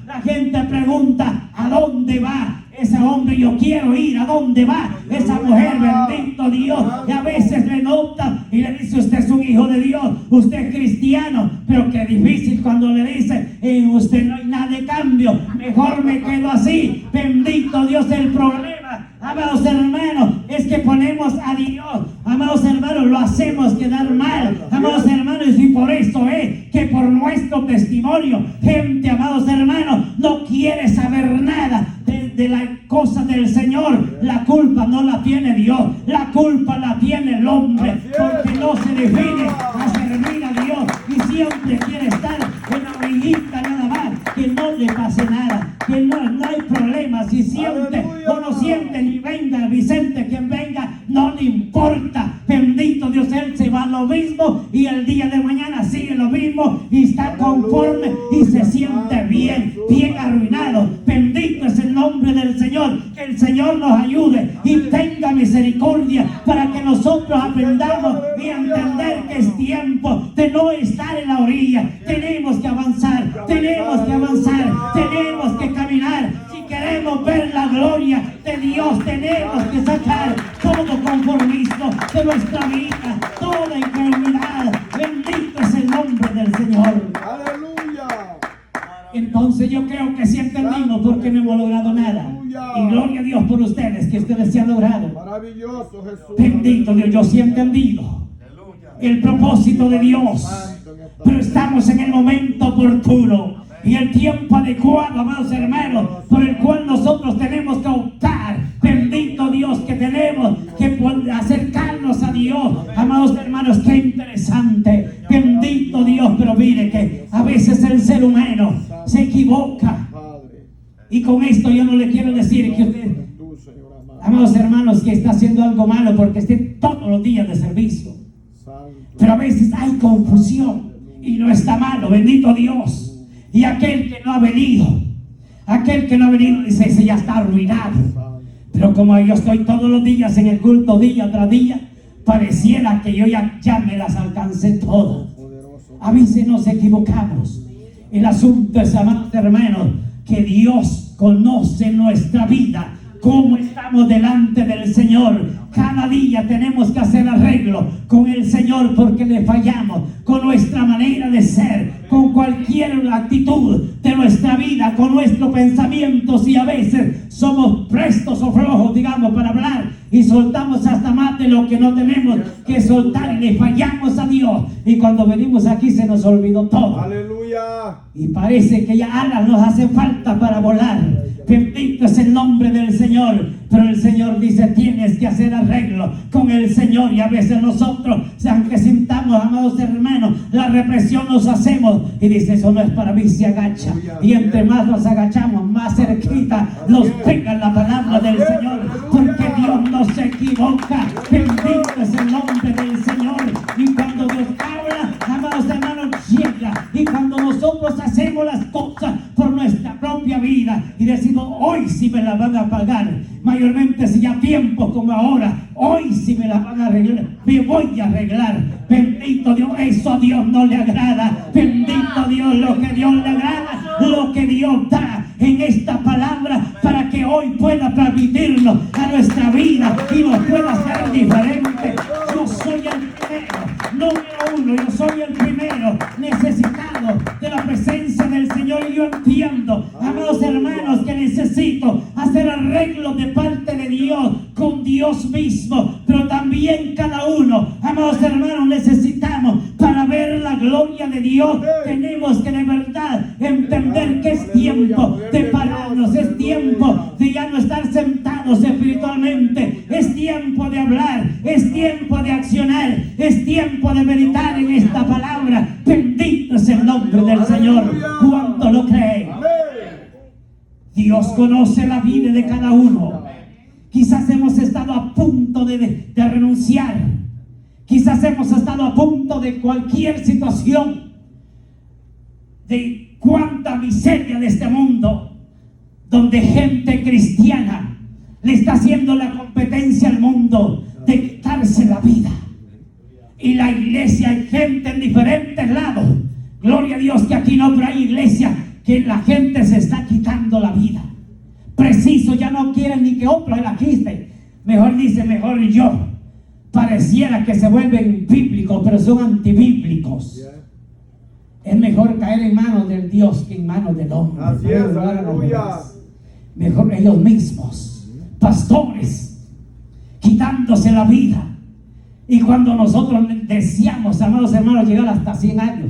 ¿a dónde va ese hombre? Yo quiero ir. ¿A dónde va esa mujer? Bendito Dios. Y a veces le nota y le dice: usted es un hijo de Dios, usted es cristiano. Pero qué difícil cuando le dice: en usted no hay nada de cambio, mejor me quedo así. Bendito Dios. El problema, amados hermanos, es que ponemos a Dios, amados hermanos, lo hacemos quedar mal, amados hermanos, y por eso es que por nuestro testimonio, gente, amados hermanos, no quiere saber nada de la cosa del Señor. La culpa no la tiene Dios, la culpa la tiene el hombre, porque no se define a servir a Dios y siempre quiere estar en la orillita nada más, que no le pase nada, que no hay problema. Si siente o no siente, ni venga Vicente, quien venga, no le importa. Bendito Dios, él se va a lo mismo y el día de mañana sigue lo mismo y está conforme y se siente bien arruinado. Bendito es el nombre del Señor. Que el Señor nos ayude y tenga misericordia para que nosotros aprendamos y entender que es tiempo de no estar en la orilla. Tenemos que avanzar, tenemos que caminar. Si queremos ver la gloria de Dios, tenemos que sacar todo conformismo de nuestra vida, toda enfermedad. Bendito es el nombre del Señor. Aleluya. Entonces yo creo que sí entendimos porque no hemos logrado nada. Y gloria a Dios por ustedes, que ustedes se han logrado. Maravilloso Jesús. Bendito Dios, yo sí he entendido el propósito de Dios. Pero estamos en el momento oportuno y el tiempo adecuado, amados hermanos, por el cual nosotros tenemos que optar. Bendito Dios, que tenemos que acercarnos a Dios, amados hermanos. Qué interesante, bendito Dios. Pero mire que a veces el ser humano se equivoca, y con esto yo no le quiero decir que usted, amados hermanos, que está haciendo algo malo porque esté todos los días de servicio. Pero a veces hay confusión y no está malo, bendito Dios. Y aquel que no ha venido dice: ese ya está arruinado. Pero como yo estoy todos los días en el culto, día tras día, pareciera que yo ya me las alcancé todas. A veces nos equivocamos. El asunto es, amados hermanos, que Dios conoce nuestra vida cómo estamos delante del Señor. Cada día tenemos que hacer arreglo con el Señor porque le fallamos con nuestra manera de ser, con cualquier actitud de nuestra vida, con nuestros pensamientos, y a veces somos prestos o flojos, digamos, para hablar y soltamos hasta más de lo que no tenemos que soltar y le fallamos a Dios, y cuando venimos aquí se nos olvidó todo. Aleluya. Y parece que ya alas nos hacen falta para volar. Bendito es el nombre del Señor. Pero el Señor dice, tienes que hacer arreglo con el Señor. Y a veces nosotros, aunque sintamos, amados hermanos, la represión nos hacemos. Y dice, eso no es para mí, se agacha. Y entre más nos agachamos, más cerquita nos pega la palabra del Señor. Porque Dios no se equivoca. Bendito es el nombre del Señor. Y cuando Dios habla, amados hermanos, llega. Y cuando nosotros hacemos las cosas por nuestra propia vida y decimos, hoy sí me la van a pagar, mayormente si ya tiempo como ahora, hoy sí me la van a arreglar, me voy a arreglar. Bendito Dios, eso a Dios no le agrada. Bendito Dios, lo que Dios le agrada, lo que Dios da en esta palabra para que hoy pueda transmitirnos a nuestra vida y nos pueda hacer diferente. Yo soy el primero, número uno, yo soy el primero necesitado de la presencia del Señor, y yo entiendo, amados hermanos, que necesito hacer arreglos de parte de Dios con Dios mismo, pero también cada uno, amados hermanos, necesitamos, para ver la gloria de Dios, tenemos que de verdad entender que es tiempo de pararnos, es tiempo de ya no estar sentados espiritualmente, es tiempo de hablar, es tiempo de accionar, es tiempo de meditar en esta palabra. Bendito es el nombre del Señor. ¿Cuánto lo cree? Dios conoce la vida de cada uno. Quizás hemos estado a punto de renunciar. Quizás hemos estado a punto de cualquier situación, de cuánta miseria de este mundo, donde gente cristiana le está haciendo la competencia al mundo de quitarse la vida. Y la iglesia, hay gente en diferentes lados. Gloria a Dios que aquí no, pero hay iglesia que la gente se está quitando la vida. Preciso, ya no quieren ni que otros la quiten. Mejor dice, mejor yo. Pareciera que se vuelven bíblicos, pero son antibíblicos. Es mejor caer en manos del Dios que en manos del hombre. Así es, aleluya. Mejor ellos mismos, pastores, quitándose la vida. Y cuando nosotros deseamos, amados hermanos, llegar hasta 100 años,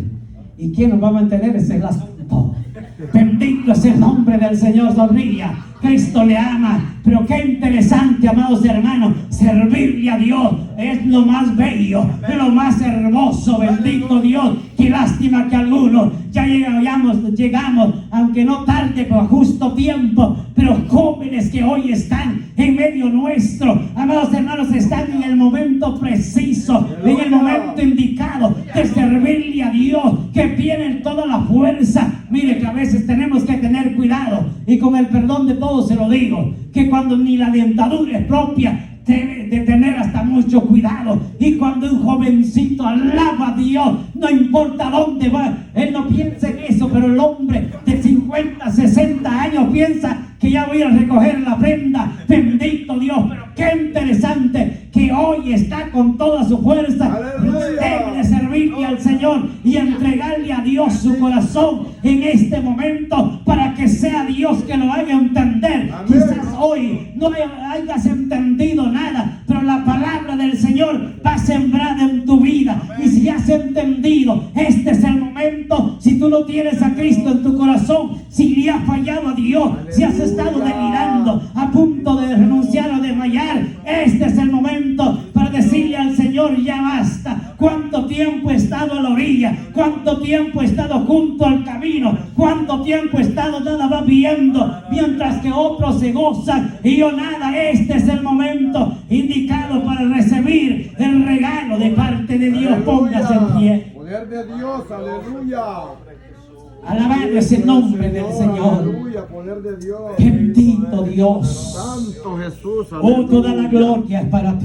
¿y quién nos va a mantener? Ese es el asunto. Bendito es el nombre del Señor. Sonría, Cristo le ama. Pero qué interesante, amados hermanos, servirle a Dios es lo más bello, es lo más hermoso. Bendito Dios. Qué lástima que algunos ya llegamos, aunque no tarde, pero a justo tiempo. Pero jóvenes que hoy están en medio nuestro, amados hermanos, están en el momento preciso, en el momento indicado de servirle a Dios, que tienen toda la fuerza. Mire que a veces tenemos que tener cuidado, y con el perdón de todos se lo digo, que cuando ni la dentadura es propia, debe de tener hasta mucho cuidado. Y cuando un jovencito alaba a Dios, no importa dónde va, él no piensa en eso, pero el hombre de 50, 60 años piensa que ya voy a recoger la prenda. Bendito Dios, pero qué interesante que hoy está con toda su fuerza. Debe de servirle al Señor y entregarle a Dios su corazón en este momento, para que sea Dios que lo haga entender. Quizás hoy no hayas entendido nada, pero la palabra del Señor va sembrada en tu vida. Y si has entendido, este es el momento. Si tú no tienes a Cristo en tu corazón, si le has fallado a Dios, si has estado delirando, a punto de renunciar o desmayar, este es el momento para decirle al Señor, ya basta. ¿Cuánto tiempo he estado a la orilla? ¿Cuánto tiempo he estado junto al camino? ¿Cuánto tiempo he estado nada más viendo, mientras que otros se gozan y yo nada? Este es el momento indicado para recibir el regalo de parte de Dios. Póngase en pie. Poder de Dios, aleluya. Alabado es el nombre del Señor. Aleluya, poder de Dios. Bendito Dios. Santo Jesús, Oh, toda la gloria es para ti.